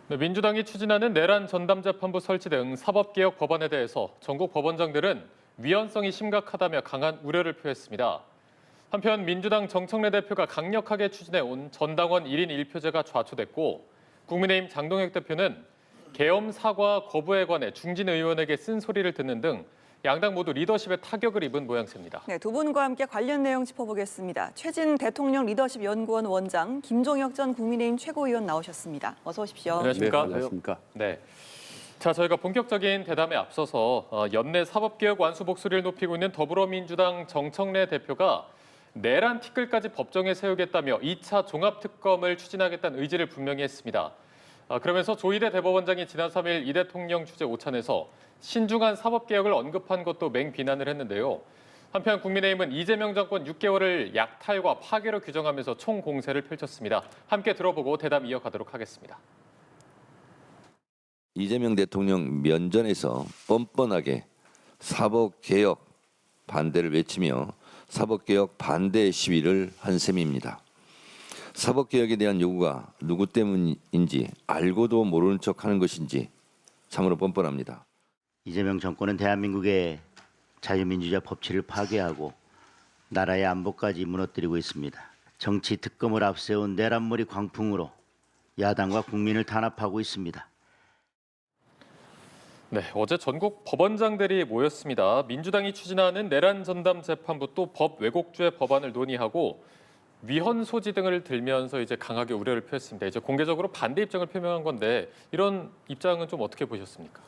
네, 민주당이 추진하는 내란 전담재판부 설치 등 사법개혁 법안에 대해서 전국 법원장들은 위헌성이 심각하다며 강한 우려를 표했습니다. 한편 민주당 정청래 대표가 강력하게 추진해온 전당원 1인 1표제가 좌초됐고 국민의힘 장동혁 대표는 계엄 사과 거부에 관해 중진 의원에게 쓴소리를 듣는 등 양당 모두 리더십에 타격을 입은 모양새입니다. 네, 두 분과 함께 관련 내용 짚어보겠습니다. 최진 대통령 리더십 연구원 원장, 김종혁 전 국민의힘 최고위원 나오셨습니다. 어서 오십시오. 안녕하십니까? 네, 안녕하십니까? 네. 자, 저희가 본격적인 대담에 앞서서 연내 사법개혁 완수 목소리를 높이고 있는 더불어민주당 정청래 대표가 내란 티끌까지 법정에 세우겠다며 2차 종합특검을 추진하겠다는 의지를 분명히 했습니다. 그러면서 조희대 대법원장이 지난 3일 이 대통령 주재 오찬에서 신중한 사법개혁을 언급한 것도 맹비난을 했는데요. 한편 국민의힘은 이재명 정권 6개월을 약탈과 파괴로 규정하면서 총공세를 펼쳤습니다. 함께 들어보고 대담 이어가도록 하겠습니다. 이재명 대통령 면전에서 뻔뻔하게 사법개혁 반대를 외치며 사법개혁 반대 시위를 한 셈입니다. 사법개혁에 대한 요구가 누구 때문인지 알고도 모르는 척하는 것인지 참으로 뻔뻔합니다. 이재명 정권은 대한민국의 자유민주주의 법치를 파괴하고 나라의 안보까지 무너뜨리고 있습니다. 정치 특검을 앞세운 내란머리 광풍으로 야당과 국민을 탄압하고 있습니다. 네, 어제 전국 법원장들이 모였습니다. 민주당이 추진하는 내란 전담 재판부 또 법 왜곡죄 법안을 논의하고 위헌 소지 등을 들면서 이제 강하게 우려를 표했습니다. 이제 공개적으로 반대 입장을 표명한 건데 이런 입장은 좀 어떻게 보셨습니까?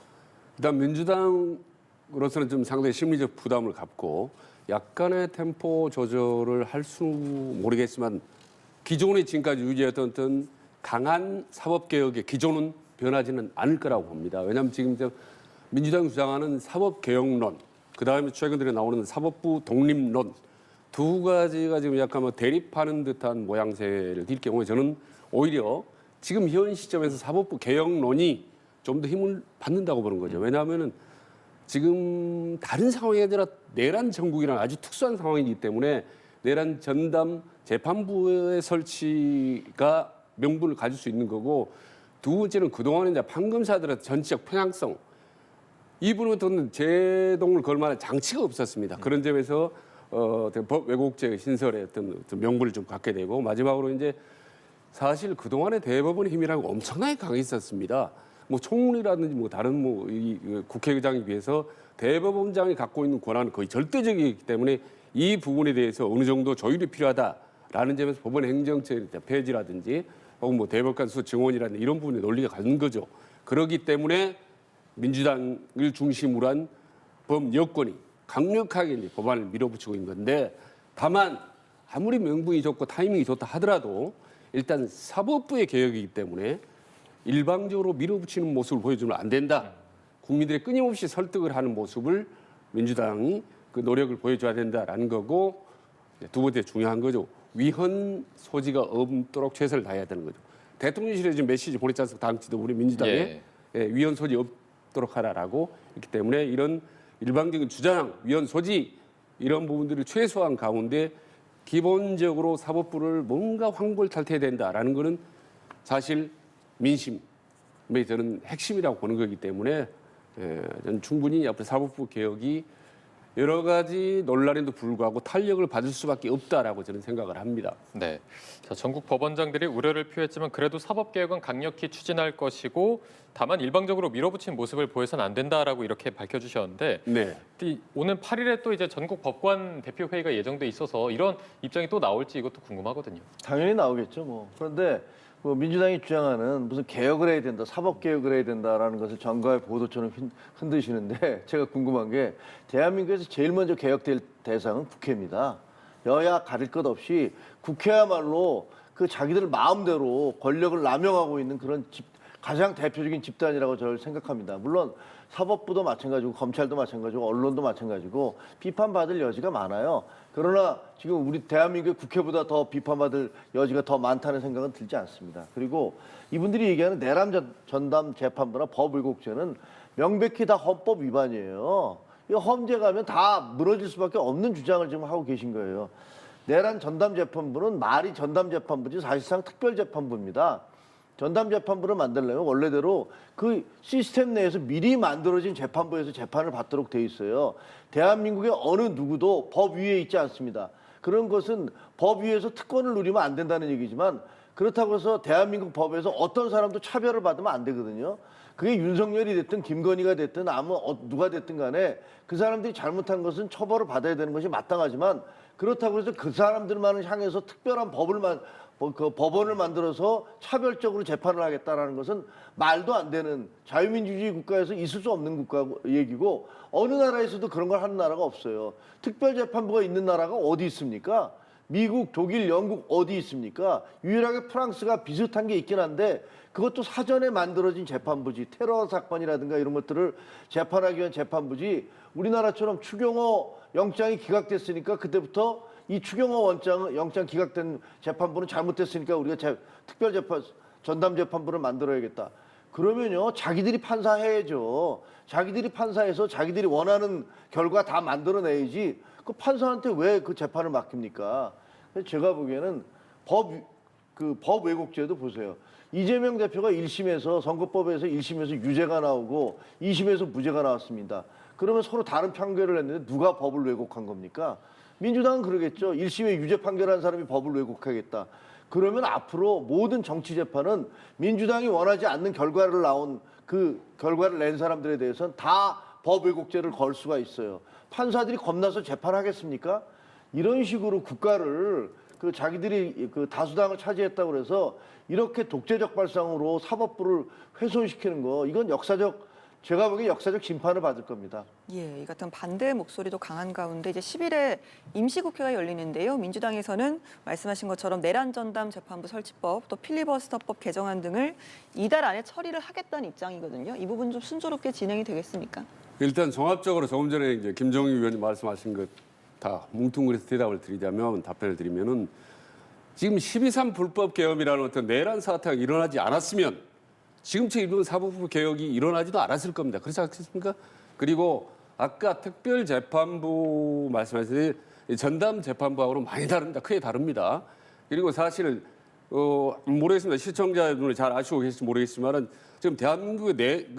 일단 민주당으로서는 좀 상당히 심리적 부담을 갖고 약간의 템포 조절을 할 수 모르겠지만 기존의 지금까지 유지했던 어떤 강한 사법개혁의 기조는 변하지는 않을 거라고 봅니다. 왜냐하면 지금 민주당이 주장하는 사법개혁론, 그다음에 최근 들에 나오는 사법부 독립론 두 가지가 지금 약간 대립하는 듯한 모양새를 띌 경우에 저는 오히려 지금 현 시점에서 사법부 개혁론이 좀 더 힘을 받는다고 보는 거죠. 왜냐하면은 지금 다른 상황이 아니라 내란 정국이라는 아주 특수한 상황이기 때문에 내란 전담 재판부의 설치가 명분을 가질 수 있는 거고, 두 번째는 그동안에 이제 판검사들의 전체적 편향성, 이분은 어떤 제동을 걸 만한 장치가 없었습니다. 그런 점에서 법 왜곡죄 신설의 어떤 명분을 좀 갖게 되고, 마지막으로 이제 사실 그동안의 대법원의 힘이라고 엄청나게 강했었습니다. 뭐 총리라든지 뭐 다른 이 국회의장에 비해서 대법원장이 갖고 있는 권한은 거의 절대적이기 때문에 이 부분에 대해서 어느 정도 조율이 필요하다라는 점에서 법원 행정처의 폐지라든지 혹은 뭐 대법관 수 증원이라든지 이런 부분에 논리가 가는 거죠. 그렇기 때문에 민주당을 중심으로 한 법 여권이 강력하게 이제 법안을 밀어붙이고 있는 건데, 다만 아무리 명분이 좋고 타이밍이 좋다 하더라도 일단 사법부의 개혁이기 때문에 일방적으로 밀어붙이는 모습을 보여주면 안 된다. 국민들이 끊임없이 설득을 하는 모습을 민주당이 그 노력을 보여줘야 된다라는 거고, 두 번째 중요한 거죠. 위헌 소지가 없도록 최선을 다해야 되는 거죠. 대통령실에 지금 메시지 보냈지 않습니까? 당시도 우리 민주당에 위헌 소지 없도록 하라라고 했기 때문에 이런 일방적인 주장, 위헌 소지 이런 부분들을 최소화한 가운데 기본적으로 사법부를 뭔가 황골탈퇴해야 된다라는 거는 사실 민심의 저는 핵심이라고 보는 거기 때문에 저는 충분히 앞으로 사법부 개혁이 여러 가지 논란에도 불구하고 탄력을 받을 수밖에 없다라고 저는 생각을 합니다. 네, 자, 전국 법원장들이 우려를 표했지만 그래도 사법개혁은 강력히 추진할 것이고 다만 일방적으로 밀어붙인 모습을 보여서는 안 된다라고 이렇게 밝혀주셨는데, 네. 오는 8일에 또 이제 전국 법관 대표 회의가 예정돼 있어서 이런 입장이 또 나올지 이것도 궁금하거든요. 당연히 나오겠죠, 뭐. 그런데 뭐 민주당이 주장하는 무슨 개혁을 해야 된다, 사법개혁을 해야 된다라는 것을 정가의 보도처럼 흔드시는데, 제가 궁금한 게 대한민국에서 제일 먼저 개혁될 대상은 국회입니다. 여야 가릴 것 없이 국회야말로 그 자기들 마음대로 권력을 남용하고 있는 그런 가장 대표적인 집단이라고 저를 생각합니다. 물론 사법부도 마찬가지고 검찰도 마찬가지고 언론도 마찬가지고 비판받을 여지가 많아요. 그러나 지금 우리 대한민국의 국회보다 더 비판받을 여지가 더 많다는 생각은 들지 않습니다. 그리고 이분들이 얘기하는 내란 전담 재판부나 법 왜곡죄는 명백히 다 헌법 위반이에요. 이 헌재 가면 다 무너질 수밖에 없는 주장을 지금 하고 계신 거예요. 내란 전담 재판부는 말이 전담 재판부지 사실상 특별 재판부입니다. 전담 재판부를 만들려면 원래대로 그 시스템 내에서 미리 만들어진 재판부에서 재판을 받도록 돼 있어요. 대한민국의 어느 누구도 법 위에 있지 않습니다. 그런 것은 법 위에서 특권을 누리면 안 된다는 얘기지만 그렇다고 해서 대한민국 법에서 어떤 사람도 차별을 받으면 안 되거든요. 그게 윤석열이 됐든 김건희가 됐든 누가 됐든 간에 그 사람들이 잘못한 것은 처벌을 받아야 되는 것이 마땅하지만 그렇다고 해서 그 사람들만을 향해서 특별한 법원을 만들어서 차별적으로 재판을 하겠다라는 것은 말도 안 되는 자유민주주의 국가에서 있을 수 없는 국가 얘기고 어느 나라에서도 그런 걸 하는 나라가 없어요. 특별재판부가 있는 나라가 어디 있습니까? 미국, 독일, 영국 어디 있습니까? 유일하게 프랑스가 비슷한 게 있긴 한데 그것도 사전에 만들어진 재판부지. 테러 사건이라든가 이런 것들을 재판하기 위한 재판부지. 우리나라처럼 추경호 영장이 기각됐으니까 그때부터 이 추경호 영장 기각된 재판부는 잘못됐으니까 우리가 특별재판 전담재판부를 만들어야겠다. 그러면요 자기들이 판사해야죠. 자기들이 판사해서 자기들이 원하는 결과 다 만들어내야지. 그 판사한테 왜 그 재판을 맡깁니까? 제가 보기에는 법 왜곡죄도 보세요. 이재명 대표가 1심에서 선거법에서 1심에서 유죄가 나오고 2심에서 무죄가 나왔습니다. 그러면 서로 다른 판결을 했는데 누가 법을 왜곡한 겁니까? 민주당은 그러겠죠. 1심에 유죄 판결한 사람이 법을 왜곡하겠다. 그러면 앞으로 모든 정치 재판은 민주당이 원하지 않는 결과를 낸 사람들에 대해서는 다 법 왜곡죄를 걸 수가 있어요. 판사들이 겁나서 재판하겠습니까? 이런 식으로 국가를 자기들이 다수당을 차지했다고 그래서 이렇게 독재적 발상으로 사법부를 훼손시키는 거 이건 제가 보기엔 역사적 심판을 받을 겁니다. 예, 이 같은 반대 목소리도 강한 가운데 이제 10일에 임시국회가 열리는데요. 민주당에서는 말씀하신 것처럼 내란 전담 재판부 설치법, 또 필리버스터법 개정안 등을 이달 안에 처리를 하겠다는 입장이거든요. 이 부분 좀 순조롭게 진행이 되겠습니까? 일단 종합적으로 조금 전에 이제 김종인 의원님 말씀하신 것 다 뭉뚱그려서 답변을 드리면은 지금 12.3 불법 개혁이라는 어떤 내란 사태가 일어나지 않았으면 지금처럼 이런 사법부 개혁이 일어나지도 않았을 겁니다. 그렇지 않겠습니까? 그리고 아까 특별재판부 말씀하신 전담 재판부하고는 많이 다릅니다. 크게 다릅니다. 그리고 사실 모르겠습니다. 시청자분들 잘 아시고 계실지 모르겠지만은 지금 대한민국의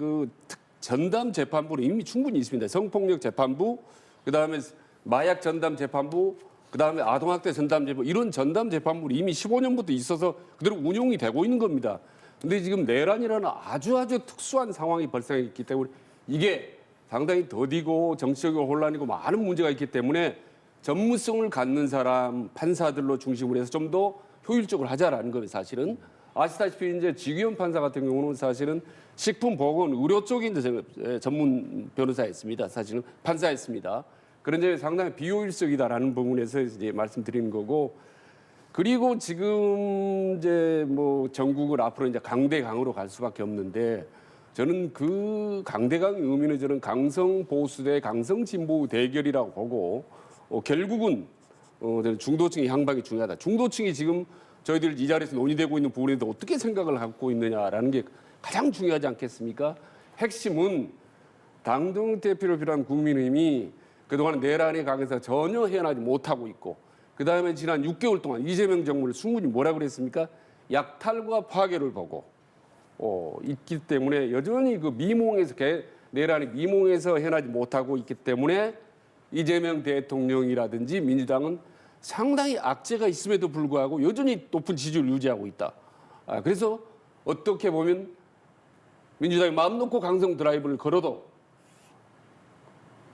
전담 재판부는 이미 충분히 있습니다. 성폭력 재판부, 그다음에 마약 전담 재판부, 그다음에 아동학대 전담 재판부 이런 전담 재판부는 이미 15년부터 있어서 그대로 운용이 되고 있는 겁니다. 근데 지금 내란이라는 아주 특수한 상황이 발생했기 때문에 이게 상당히 더디고 정치적으로 혼란이고 많은 문제가 있기 때문에 전문성을 갖는 사람 판사들로 중심으로 해서 좀 더 효율적으로 하자라는 거예요. 사실은 아시다시피 이제 지규현 판사 같은 경우는 사실은 식품보건의료 쪽에 이제 전문 변호사였습니다. 사실은 판사였습니다. 그런데 상당히 비효율적이다라는 부분에서 이제 말씀드리는 거고. 그리고 지금 이제 뭐 전국을 앞으로 이제 강대강으로 갈 수밖에 없는데 저는 그 강대강의 의미는 저는 강성 보수 대 강성 진보 대결이라고 보고 결국은 저는 중도층의 향방이 중요하다. 중도층이 지금 저희들 이 자리에서 논의되고 있는 부분에 대해서 어떻게 생각을 갖고 있느냐라는 게 가장 중요하지 않겠습니까? 핵심은 당정 대표를 비롯한 국민의힘이 그동안 내란에 강해서 전혀 해안하지 못하고 있고 그다음에 지난 6개월 동안 이재명 정부를 충분히 뭐라 그랬습니까? 약탈과 파괴를 보고 있기 때문에 여전히 그 내란이 미몽에서 해나지 못하고 있기 때문에 이재명 대통령이라든지 민주당은 상당히 악재가 있음에도 불구하고 여전히 높은 지지율을 유지하고 있다. 그래서 어떻게 보면 민주당이 마음 놓고 강성 드라이브를 걸어도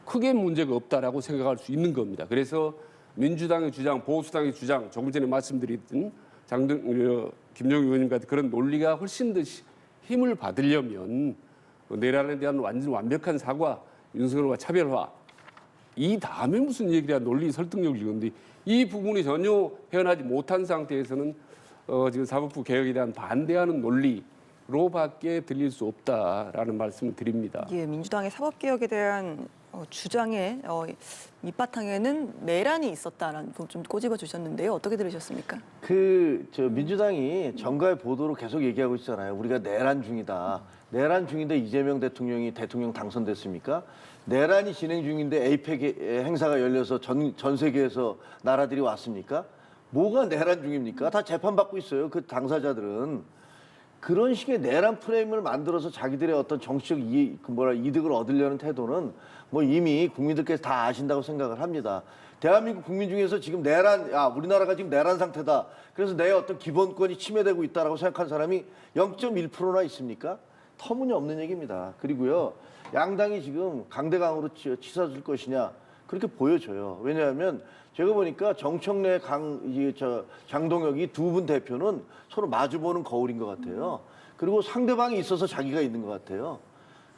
크게 문제가 없다라고 생각할 수 있는 겁니다. 그래서 민주당의 주장, 보수당의 주장, 조금 전에 말씀드렸던 김종인 의원님 같은 그런 논리가 훨씬 더 힘을 받으려면 내란에 대한 완벽한 사과, 윤석열과 차별화 이 다음에 무슨 얘기를 해야 논리 설득력을 주는데 이 부분이 전혀 헤어나지 못한 상태에서는 지금 사법부 개혁에 대한 반대하는 논리로밖에 들릴 수 없다라는 말씀을 드립니다. 예, 민주당의 사법개혁에 대한 주장의 밑바탕에는 내란이 있었다라는 부분 좀 꼬집어 주셨는데요. 어떻게 들으셨습니까? 민주당이 정가의 보도로 계속 얘기하고 있잖아요. 우리가 내란 중이다. 내란 중인데 이재명 대통령이 대통령 당선됐습니까? 내란이 진행 중인데 에이펙 행사가 열려서 전 세계에서 나라들이 왔습니까? 뭐가 내란 중입니까? 다 재판받고 있어요. 그 당사자들은. 그런 식의 내란 프레임을 만들어서 자기들의 어떤 정치적 이득을 얻으려는 태도는 뭐 이미 국민들께서 다 아신다고 생각을 합니다. 대한민국 국민 중에서 지금 우리나라가 지금 내란 상태다. 그래서 내 어떤 기본권이 침해되고 있다라고 생각하는 사람이 0.1%나 있습니까? 터무니없는 얘기입니다. 그리고요, 양당이 지금 강대강으로 치솟을 것이냐 그렇게 보여져요. 왜냐하면 제가 보니까 정청래 장동혁이 두 분 대표는 서로 마주보는 거울인 것 같아요. 그리고 상대방이 있어서 자기가 있는 것 같아요.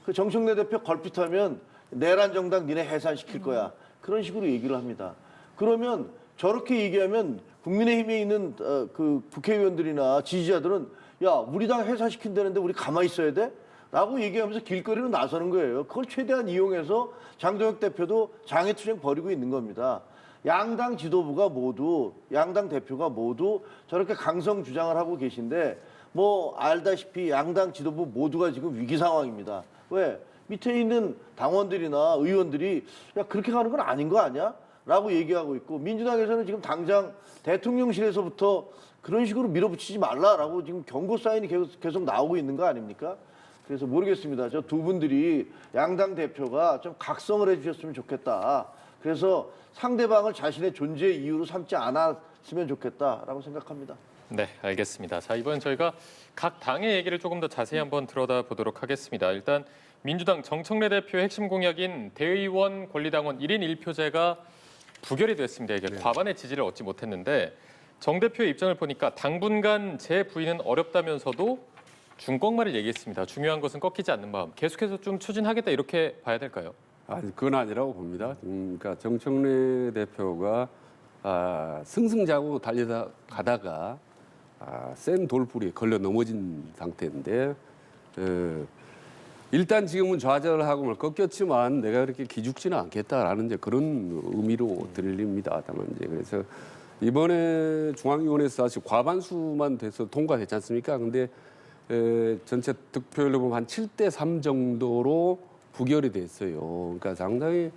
그 정청래 대표 걸핏하면 내란 정당 니네 해산시킬 거야. 그런 식으로 얘기를 합니다. 그러면 저렇게 얘기하면 국민의힘에 있는 그 국회의원들이나 지지자들은 야, 우리 당 해산시킨다는데 우리 가만히 있어야 돼? 라고 얘기하면서 길거리로 나서는 거예요. 그걸 최대한 이용해서 장동혁 대표도 장애투쟁 벌이고 있는 겁니다. 양당 지도부가 모두, 양당 대표가 모두 저렇게 강성 주장을 하고 계신데 뭐 알다시피 양당 지도부 모두가 지금 위기 상황입니다. 왜? 밑에 있는 당원들이나 의원들이 야, 그렇게 가는 건 아닌 거 아니야? 라고 얘기하고 있고, 민주당에서는 지금 당장 대통령실에서부터 그런 식으로 밀어붙이지 말라라고 지금 경고 사인이 계속 나오고 있는 거 아닙니까? 그래서 모르겠습니다. 저 두 분들이 양당 대표가 좀 각성을 해주셨으면 좋겠다. 그래서 상대방을 자신의 존재의 이유로 삼지 않았으면 좋겠다라고 생각합니다. 네, 알겠습니다. 자, 이번 저희가 각 당의 얘기를 조금 더 자세히 한번 들여다 보도록 하겠습니다. 일단 민주당 정청래 대표의 핵심 공약인 대의원 권리당원 1인 1표제가 부결이 됐습니다. 이게 과반의 지지를 얻지 못했는데 정 대표의 입장을 보니까 당분간 재부의는 어렵다면서도 중꺾말을 얘기했습니다. 중요한 것은 꺾이지 않는 마음. 계속해서 좀 추진하겠다 이렇게 봐야 될까요? 그건 아니라고 봅니다. 그러니까 정청래 대표가 승승장구 달려가다가 센 돌부리에 걸려 넘어진 상태인데 일단 지금은 좌절하고 꺾였지만 내가 그렇게 기죽지는 않겠다라는 이제 그런 의미로 들립니다. 다만 이제 그래서 이번에 중앙위원회에서 사실 과반수만 돼서 통과됐지 않습니까? 근데 전체 득표율로 보면 한 7대3 정도로 부결이 됐어요. 그러니까 상당히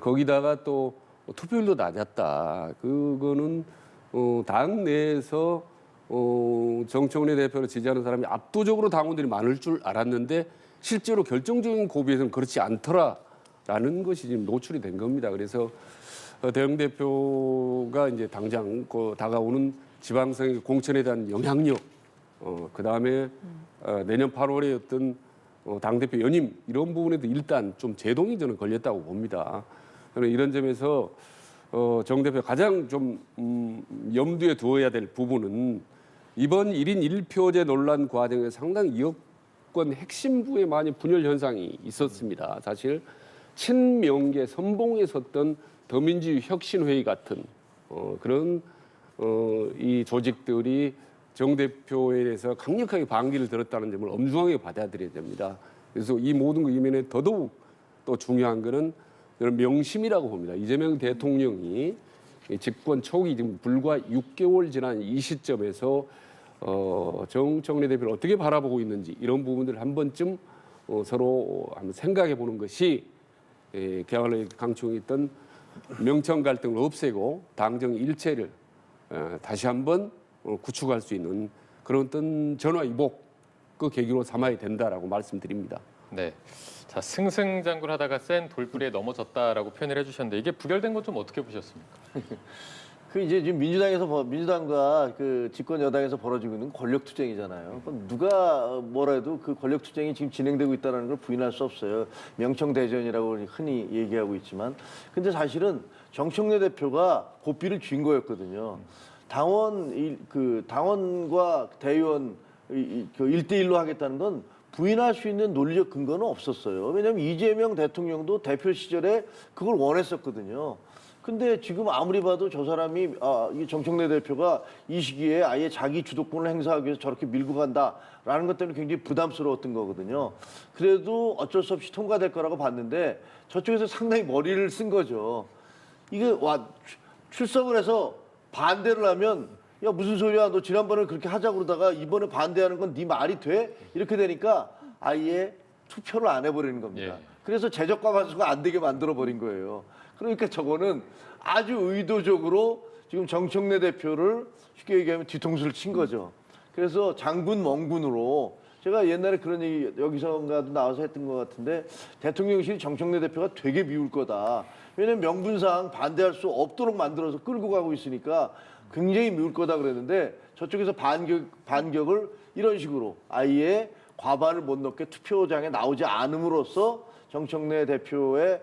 거기다가 또 투표율도 낮았다. 그거는 당 내에서 정청래 대표를 지지하는 사람이 압도적으로 당원들이 많을 줄 알았는데 실제로 결정적인 고비에서는 그렇지 않더라라는 것이 지금 노출이 된 겁니다. 그래서 대영 대표가 이제 당장 다가오는 지방선거 공천에 대한 영향력, 그 다음에 내년 8월에 어떤 당대표 연임 이런 부분에도 일단 좀 제동이 저는 걸렸다고 봅니다. 저는 이런 점에서 정 대표 가장 좀 염두에 두어야 될 부분은 이번 1인 1표제 논란 과정에 상당히 여권 핵심부에 많이 분열 현상이 있었습니다. 사실 친명계 선봉에 섰던 더민주주의 혁신회의 같은 그런 이 조직들이 정 대표에 대해서 강력하게 반기를 들었다는 점을 엄중하게 받아들여야 됩니다. 그래서 이 모든 거 이면에 더더욱 또 중요한 거는 저는 명심이라고 봅니다. 이재명 대통령이 집권 초기 지금 불과 6개월 지난 이 시점에서 정청래 대표를 어떻게 바라보고 있는지 이런 부분들을 한 번쯤 서로 한번 생각해 보는 것이 개혁을 강추했던 명청 갈등을 없애고 당정 일체를 다시 한번 구축할 수 있는 그런 어떤 전화위복 그 계기로 삼아야 된다라고 말씀드립니다. 네. 자, 승승장구를 하다가 센 돌부리에 넘어졌다라고 표현을 해주셨는데 이게 부결된 건 좀 어떻게 보셨습니까? 그 이제 지금 민주당과 그 집권 여당에서 벌어지고 있는 권력 투쟁이잖아요. 그럼 누가 뭐라도 그 권력 투쟁이 지금 진행되고 있다는 걸 부인할 수 없어요. 명청 대전이라고 흔히 얘기하고 있지만, 근데 사실은 정청래 대표가 고삐를 쥔 거였거든요. 당원과 대의원 그 1대1로 하겠다는 건 부인할 수 있는 논리적 근거는 없었어요. 왜냐하면 이재명 대통령도 대표 시절에 그걸 원했었거든요. 근데 지금 아무리 봐도 저 사람이 이 정청래 대표가 이 시기에 아예 자기 주도권을 행사하기 위해서 저렇게 밀고 간다라는 것 때문에 굉장히 부담스러웠던 거거든요. 그래도 어쩔 수 없이 통과될 거라고 봤는데 저쪽에서 상당히 머리를 쓴 거죠. 이게 출석을 해서 반대를 하면 야 무슨 소리야, 너 지난번에 그렇게 하자고 그러다가 이번에 반대하는 건 네 말이 돼? 이렇게 되니까 아예 투표를 안 해버리는 겁니다. 예. 그래서 제적과 반수가 안 되게 만들어버린 거예요. 그러니까 저거는 아주 의도적으로 지금 정청래 대표를 쉽게 얘기하면 뒤통수를 친 거죠. 그래서 장군 멍군으로 제가 옛날에 그런 얘기 여기서가도 나와서 했던 것 같은데 대통령실이 정청래 대표가 되게 미울 거다. 왜냐면 명분상 반대할 수 없도록 만들어서 끌고 가고 있으니까 굉장히 미울 거다 그랬는데 저쪽에서 반격을 이런 식으로 아예 과반을 못 넘게 투표장에 나오지 않음으로써 정청래 대표의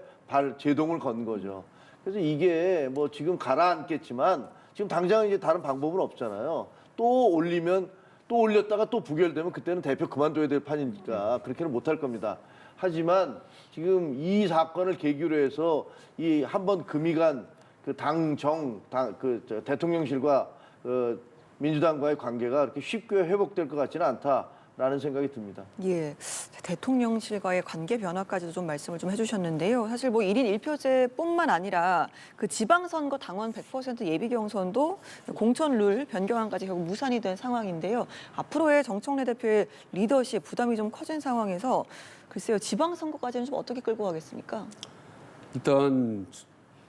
제동을 건 거죠. 그래서 이게 뭐 지금 가라앉겠지만 지금 당장 이제 다른 방법은 없잖아요. 또 올리면 또 올렸다가 또 부결되면 그때는 대표 그만둬야 될 판이니까 그렇게는 못할 겁니다. 하지만 지금 이 사건을 계기로 해서 이 한번 금이 간 그 대통령실과 민주당과의 관계가 그렇게 쉽게 회복될 것 같지는 않다라는 생각이 듭니다. 예, 대통령실과의 관계 변화까지도 좀 말씀을 좀 해주셨는데요. 사실 뭐 1인 1표제뿐만 아니라 그 지방선거 당원 100% 예비 경선도 공천 룰 변경안까지 결국 무산이 된 상황인데요. 앞으로의 정청래 대표의 리더십 부담이 좀 커진 상황에서 글쎄요, 지방선거까지는 좀 어떻게 끌고 가겠습니까? 일단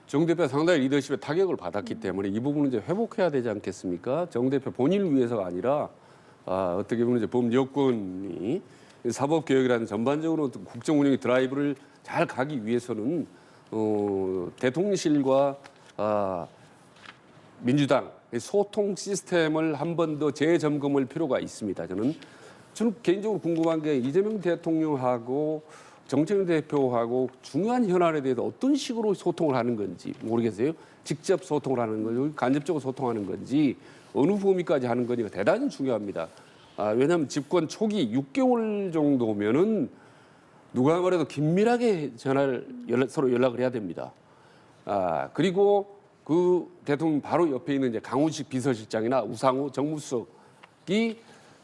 정 대표 상당히 리더십에 타격을 받았기 때문에 이 부분은 이제 회복해야 되지 않겠습니까? 정 대표 본인을 위해서가 아니라 어떻게 보면 이제 범여권이 사법 개혁이라는 전반적으로 국정 운영의 드라이브를 잘 가기 위해서는 대통령실과 민주당 소통 시스템을 한 번 더 재점검할 필요가 있습니다. 저는 개인적으로 궁금한 게 이재명 대통령하고 정청래 대표하고 중요한 현안에 대해서 어떤 식으로 소통을 하는 건지 모르겠어요. 직접 소통을 하는 건지, 간접적으로 소통하는 건지, 어느 범위까지 하는 건지가 대단히 중요합니다. 왜냐하면 집권 초기 6개월 정도면은 누가 말해도 긴밀하게 서로 연락을 해야 됩니다. 그리고 그 대통령 바로 옆에 있는 이제 강훈식 비서실장이나 우상호 정무수석이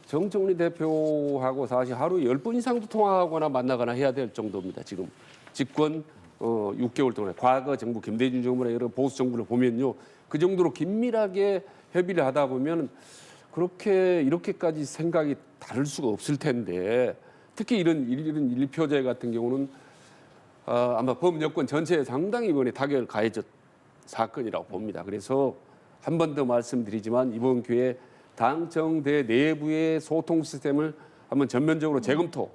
정청래 대표하고 사실 하루에 10번 이상도 통화하거나 만나거나 해야 될 정도입니다. 지금 집권 6개월 동안에 과거 정부 김대중 정부나 여러 보수 정부를 보면요. 그 정도로 긴밀하게 협의를 하다 보면 이렇게까지 생각이 다를 수가 없을 텐데 특히 이런 일표제 같은 경우는 아마 범여권 전체에 상당히 이번에 타격을 가해졌 사건이라고 봅니다. 그래서 한 번 더 말씀드리지만 이번 기회에 당정대 내부의 소통 시스템을 한번 전면적으로 재검토하고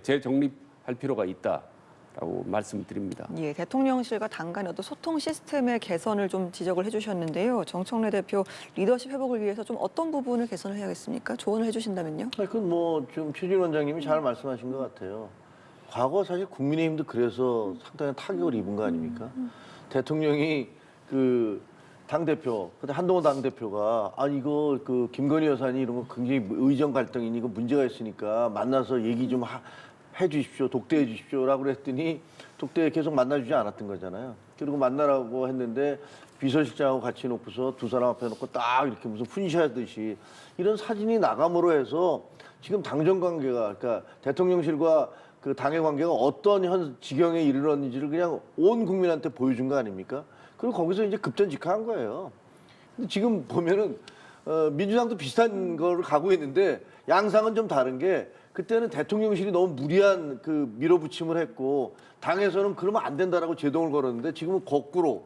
재정립할 필요가 있다라고 말씀드립니다. 예, 대통령실과 당 간의 어떤 소통 시스템의 개선을 좀 지적을 해주셨는데요. 정청래 대표 리더십 회복을 위해서 좀 어떤 부분을 개선을 해야겠습니까? 조언을 해주신다면요? 그건 뭐 지금 최준 원장님이 잘 말씀하신 것 같아요. 과거 사실 국민의힘도 그래서 상당히 타격을 입은 거 아닙니까? 대통령이 당대표, 근데 한동훈 당대표가 이거 김건희 여사니 이런 거 굉장히 의정 갈등이니 이거 문제가 있으니까 만나서 얘기 좀 해 주십시오. 독대해 주십시오라고 그랬더니 독대 계속 만나주지 않았던 거잖아요. 그리고 만나라고 했는데 비서실장하고 같이 놓고서 두 사람 앞에 놓고 딱 이렇게 무슨 훈시하듯이 이런 사진이 나감으로 해서 지금 당정 관계가 그러니까 대통령실과 그 당의 관계가 어떤 지경에 이르렀는지를 그냥 온 국민한테 보여준 거 아닙니까? 그리고 거기서 이제 급전직하한 거예요. 근데 지금 보면은 민주당도 비슷한 거를 가고 있는데 양상은 좀 다른 게 그때는 대통령실이 너무 무리한 밀어붙임을 했고 당에서는 그러면 안 된다라고 제동을 걸었는데 지금은 거꾸로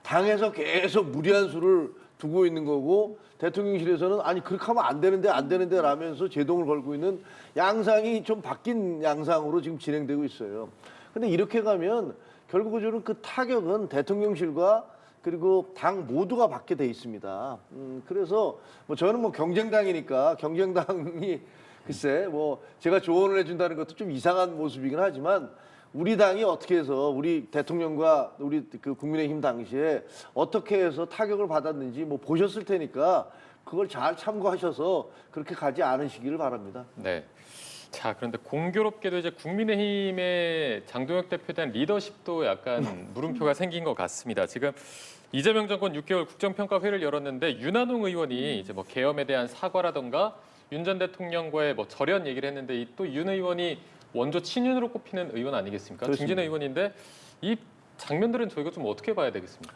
당에서 계속 무리한 수를 두고 있는 거고 대통령실에서는 아니 그렇게 하면 안 되는데 라면서 제동을 걸고 있는 양상이 좀 바뀐 양상으로 지금 진행되고 있어요. 근데 이렇게 가면 결국은 그 타격은 대통령실과 그리고 당 모두가 받게 돼 있습니다. 그래서 뭐 저는 뭐 경쟁당이니까 경쟁당이 글쎄 뭐 제가 조언을 해준다는 것도 좀 이상한 모습이긴 하지만 우리 당이 어떻게 해서 우리 대통령과 우리 국민의힘 당시에 어떻게 해서 타격을 받았는지 뭐 보셨을 테니까 그걸 잘 참고하셔서 그렇게 가지 않으시기를 바랍니다. 네. 자, 그런데 공교롭게도 이제 국민의힘의 장동혁 대표에 대한 리더십도 약간 물음표가 생긴 것 같습니다. 지금 이재명 정권 6개월 국정평가회를 열었는데 윤한홍 의원이 이제 뭐 계엄에 대한 사과라던가 윤 전 대통령과의 뭐 절연 얘기를 했는데 또 윤 의원이 원조 친윤으로 꼽히는 의원 아니겠습니까? 그렇습니다. 중진 의원인데 이 장면들은 저희가 좀 어떻게 봐야 되겠습니까?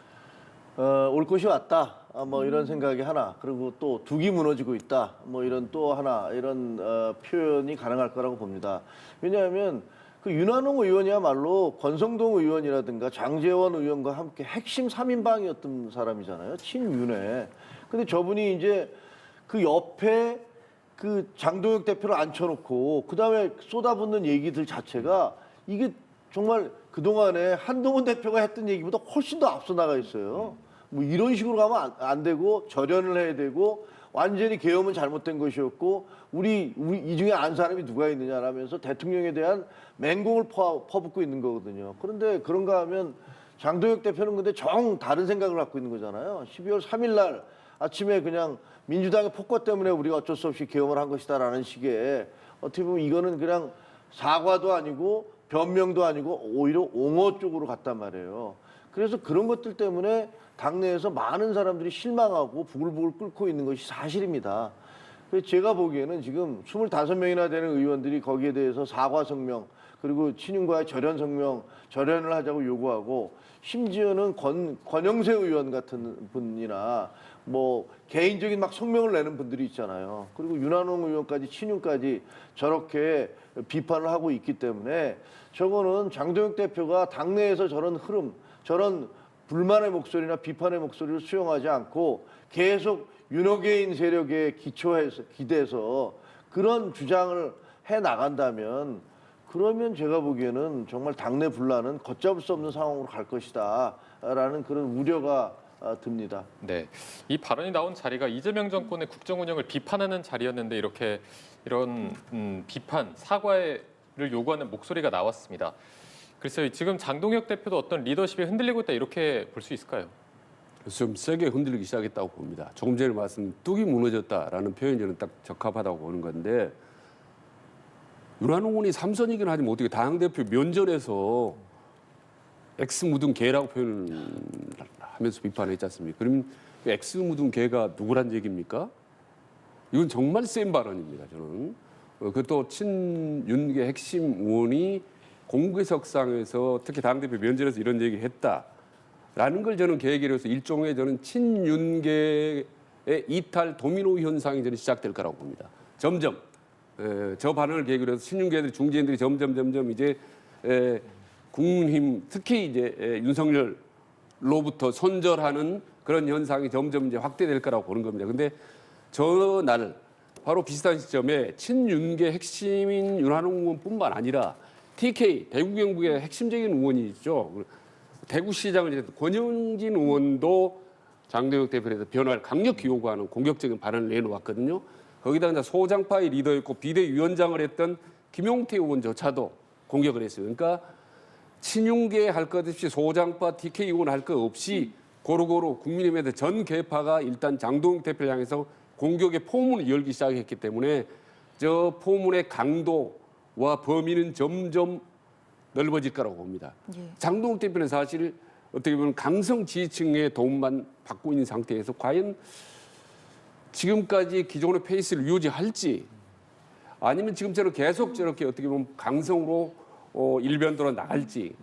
올 것이 왔다. 뭐 이런 생각이 하나. 그리고 또 둑이 무너지고 있다. 뭐 이런 또 하나 이런 표현이 가능할 거라고 봅니다. 왜냐하면 그 윤한홍 의원이야말로 권성동 의원이라든가 장제원 의원과 함께 핵심 3인방이었던 사람이잖아요. 친윤회. 근데 저분이 이제 그 옆에 그 장동혁 대표를 앉혀놓고 그다음에 쏟아붓는 얘기들 자체가 이게 정말 그동안에 한동훈 대표가 했던 얘기보다 훨씬 더 앞서 나가 있어요. 뭐 이런 식으로 가면 안 되고 절연을 해야 되고 완전히 계엄은 잘못된 것이었고 우리 이 중에 안 사람이 누가 있느냐라면서 대통령에 대한 맹공을 퍼붓고 있는 거거든요. 그런데 그런가 하면 장동혁 대표는 근데 정 다른 생각을 갖고 있는 거잖아요. 12월 3일 날 아침에 그냥 민주당의 폭거 때문에 우리가 어쩔 수 없이 계엄을 한 것이다라는 식의 어떻게 보면 이거는 그냥 사과도 아니고 변명도 아니고 오히려 옹호 쪽으로 갔단 말이에요. 그래서 그런 것들 때문에 당내에서 많은 사람들이 실망하고 부글부글 끓고 있는 것이 사실입니다. 그래서 제가 보기에는 지금 25명이나 되는 의원들이 거기에 대해서 사과 성명 그리고 친윤과의 절연 성명, 절연을 하자고 요구하고 심지어는 권영세 의원 같은 분이나 뭐 개인적인 막 성명을 내는 분들이 있잖아요. 그리고 윤한홍 의원까지 친윤까지 저렇게 비판을 하고 있기 때문에 저거는 장동혁 대표가 당내에서 저런 흐름, 저런 불만의 목소리나 비판의 목소리를 수용하지 않고 계속 윤호개인 세력에 기대서 그런 주장을 해 나간다면 그러면 제가 보기에는 정말 당내 분란은 걷잡을 수 없는 상황으로 갈 것이다라는 그런 우려가 듭니다. 네, 이 발언이 나온 자리가 이재명 정권의 국정 운영을 비판하는 자리였는데 이렇게 이런 비판, 사과를 요구하는 목소리가 나왔습니다. 글쎄요, 지금 장동혁 대표도 어떤 리더십이 흔들리고 있다 이렇게 볼 수 있을까요? 좀 세게 흔들리기 시작했다고 봅니다. 조금 전에 말씀 뚝이 무너졌다라는 표현이 저는 딱 적합하다고 보는 건데 윤한홍 의원이 삼선이긴 하지만 어떻게 당대표 면전에서 X 묻은 개라고 표현하면서 비판했지 않습니까? 그럼 X 묻은 개가 누구란 얘기입니까? 이건 정말 센 발언입니다. 저는 그것도 친윤계 핵심 의원이 공개석상에서 특히 당대표 면전에서 이런 얘기를 했다라는 걸 저는 계기로 해서 일종의 저는 친윤계의 이탈 도미노 현상이 저는 시작될 거라고 봅니다. 점점 저 발언을 계기로 해서 친윤계들 중진들이 점점 이제 국민힘 특히 이제 윤석열로부터 손절하는 그런 현상이 점점 이제 확대될 거라고 보는 겁니다. 근데 저날 바로 비슷한 시점에 친윤계 핵심인 윤한홍 의원뿐만 아니라 TK 대구 경북의 핵심적인 의원이 있죠. 대구시장을 이제 권영진 의원도 장동혁 대표에 대해서 변화를 강력히 요구하는 공격적인 발언을 내놓았거든요. 거기다 이제 소장파의 리더였고 비대위원장을 했던 김용태 의원조차도 공격을 했어요. 그러니까 친윤계 할 것 없이 소장파 TK 의원 할 것 없이 고루고루 국민의힘에 전 계파가 일단 장동혁 대표를 향해서 공격의 포문을 열기 시작했기 때문에 저 포문의 강도와 범위는 점점 넓어질 거라고 봅니다. 예. 장동혁 대표는 사실 어떻게 보면 강성 지지층의 도움만 받고 있는 상태에서 과연 지금까지 기존의 페이스를 유지할지 아니면 지금처럼 계속 저렇게 어떻게 보면 강성으로 일변도로 나갈지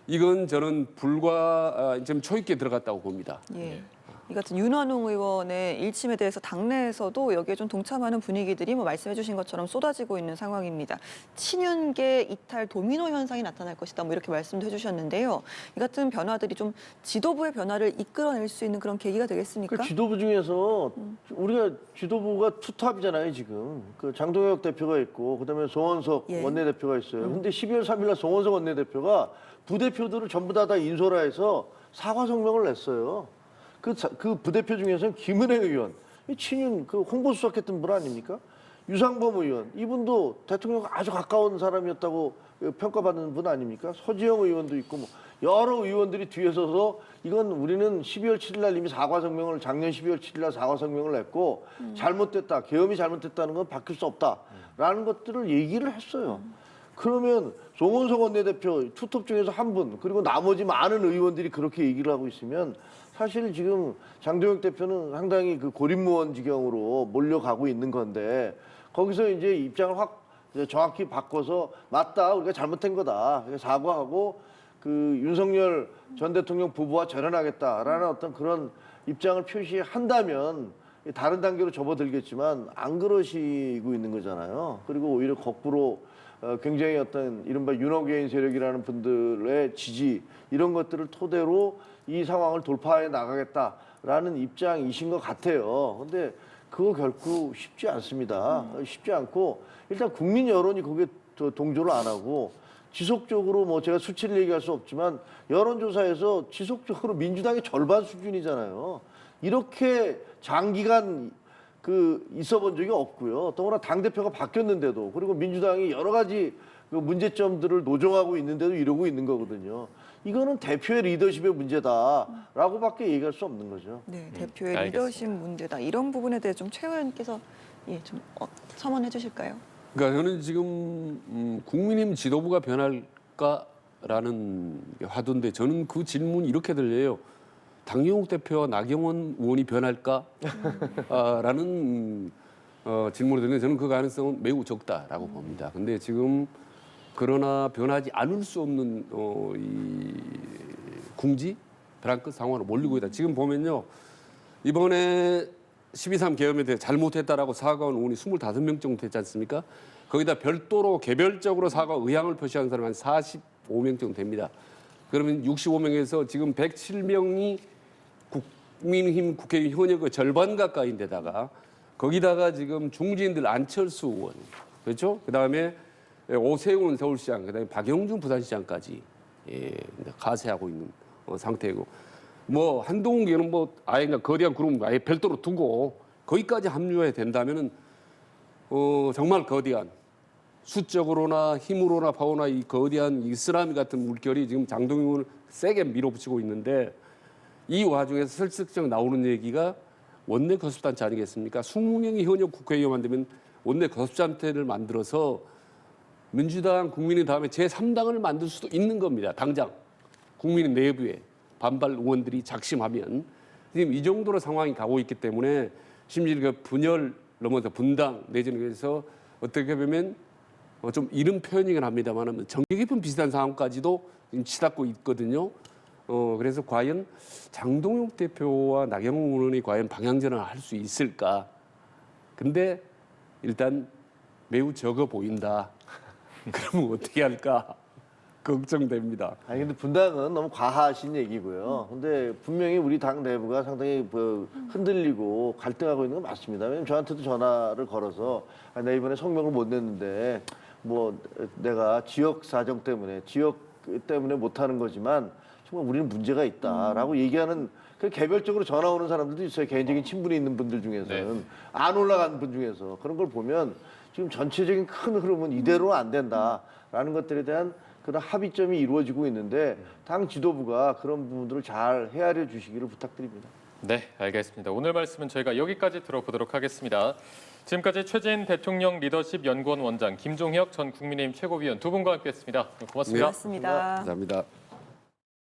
이건 저는 불과 좀 초입기에 들어갔다고 봅니다. 예. 이 같은 윤한홍 의원의 일침에 대해서 당내에서도 여기에 좀 동참하는 분위기들이 뭐 말씀해 주신 것처럼 쏟아지고 있는 상황입니다. 친윤계 이탈 도미노 현상이 나타날 것이다. 뭐 이렇게 말씀도 해주셨는데요. 이 같은 변화들이 좀 지도부의 변화를 이끌어낼 수 있는 그런 계기가 되겠습니까? 그 지도부 중에서 우리가 지도부가 투탑이잖아요 지금. 그 장동혁 대표가 있고 그다음에 송원석 예. 원내대표가 있어요. 근데 12월 3일날 송원석 원내대표가 부대표들을 전부 다 인솔화해서 사과 성명을 냈어요. 그 부대표 중에서는 김은혜 의원, 친윤 그 홍보수석했던 분 아닙니까? 유상범 의원, 이분도 대통령과 아주 가까운 사람이었다고 평가받는 분 아닙니까? 서지영 의원도 있고 뭐 여러 의원들이 뒤에 서서 이건 우리는 12월 7일 날 이미 사과 성명을 작년 12월 7일 날 사과 성명을 냈고 잘못됐다, 계엄이 잘못됐다는 건 바뀔 수 없다라는 것들을 얘기를 했어요. 그러면 송원석 원내대표 투톱 중에서 한 분 그리고 나머지 많은 의원들이 그렇게 얘기를 하고 있으면 사실 지금 장동혁 대표는 상당히 그 고립무원 지경으로 몰려가고 있는 건데 거기서 이제 입장을 확 정확히 바꿔서 맞다 우리가 잘못한 거다 사과하고 그 윤석열 전 대통령 부부와 절연하겠다라는 어떤 그런 입장을 표시한다면 다른 단계로 접어들겠지만 안 그러시고 있는 거잖아요. 그리고 오히려 거꾸로 굉장히 어떤 이른바 윤호개인 세력이라는 분들의 지지 이런 것들을 토대로 이 상황을 돌파해 나가겠다라는 입장이신 것 같아요. 근데 그거 결코 쉽지 않습니다. 쉽지 않고 일단 국민 여론이 거기에 동조를 안 하고 지속적으로 뭐 제가 수치를 얘기할 수 없지만 여론조사에서 지속적으로 민주당의 절반 수준이잖아요. 이렇게 장기간 있어 본 적이 없고요. 더구나 당대표가 바뀌었는데도 그리고 민주당이 여러 가지 그 문제점들을 노정하고 있는데도 이러고 있는 거거든요. 이거는 대표의 리더십의 문제다라고밖에 얘기할 수 없는 거죠. 네, 대표의 알겠습니다. 리더십 문제다. 이런 부분에 대해 좀 최 의원께서 좀 첨언해 주실까요? 그러니까 저는 지금 국민의힘 지도부가 변할까라는 게 화두인데 저는 그 질문이 이렇게 들려요. 당영욱 대표와 나경원 의원이 변할까? 라는 질문이 드는데 저는 그 가능성은 매우 적다라고 봅니다. 근데 지금 그러나 변하지 않을 수 없는 이 궁지 벼랑끝 상황으로 몰리고 있다. 지금 보면요. 이번에 12.3 계엄에 대해 잘못했다라고 사과한 의원이 25명 정도 됐지 않습니까? 거기다 별도로 개별적으로 사과 의향을 표시한 사람이 한 45명 정도 됩니다. 그러면 65명에서 지금 107명이 국민의힘 국회의원 현역의 절반 가까이인데다가 거기다가 지금 중진들 안철수 의원, 그렇죠? 그다음에 오세훈 서울시장, 그다음에 박영준 부산시장까지 가세하고 있는 상태이고, 뭐 한동훈 의원은 뭐 아예 그냥 거대한 그룹 아예 별도로 두고 거기까지 합류해야 된다면은 정말 거대한 수적으로나 힘으로나 파워나 이 거대한 이 쓰나미 같은 물결이 지금 장동영 의원을 세게 밀어붙이고 있는데 이 와중에서 슬쩍 나오는 얘기가 원내 거습단체 아니겠습니까? 20명이 현역 국회의원만 되면 원내 거습단체를 만들어서 민주당, 국민의 다음에 제3당을 만들 수도 있는 겁니다. 당장 국민의 내부에 반발 의원들이 작심하면 지금 이 정도로 상황이 가고 있기 때문에 심지어 그 분열 넘어서 분당 내지는 그래서 어떻게 보면 좀 이른 표현이긴 합니다만 정계 깊은 비슷한 상황까지도 지금 치닫고 있거든요. 그래서 과연 장동욱 대표와 나경원 의원이 과연 방향전환을 할 수 있을까? 근데 일단 매우 적어 보인다. 그러면 어떻게 할까? 걱정됩니다. 아니 근데 분당은 너무 과하신 얘기고요. 근데 분명히 우리 당 내부가 상당히 흔들리고 갈등하고 있는 건 맞습니다. 왜냐면 저한테도 전화를 걸어서 나 이번에 성명을 못 냈는데 뭐 내가 지역 사정 때문에 못하는 거지만 정말 우리는 문제가 있다라고 얘기하는 그 개별적으로 전화 오는 사람들도 있어요. 개인적인 친분이 있는 분들 중에서는 네. 안 올라간 분 중에서 그런 걸 보면 지금 전체적인 큰 흐름은 이대로는 안 된다라는 것들에 대한 그런 합의점이 이루어지고 있는데 당 지도부가 그런 부분들을 잘 헤아려 주시기를 부탁드립니다. 네, 알겠습니다. 오늘 말씀은 저희가 여기까지 들어보도록 하겠습니다. 지금까지 최재인 대통령 리더십 연구원 원장, 김종혁 전 국민의힘 최고위원 두 분과 함께했습니다. 고맙습니다. 고맙습니다. 감사합니다.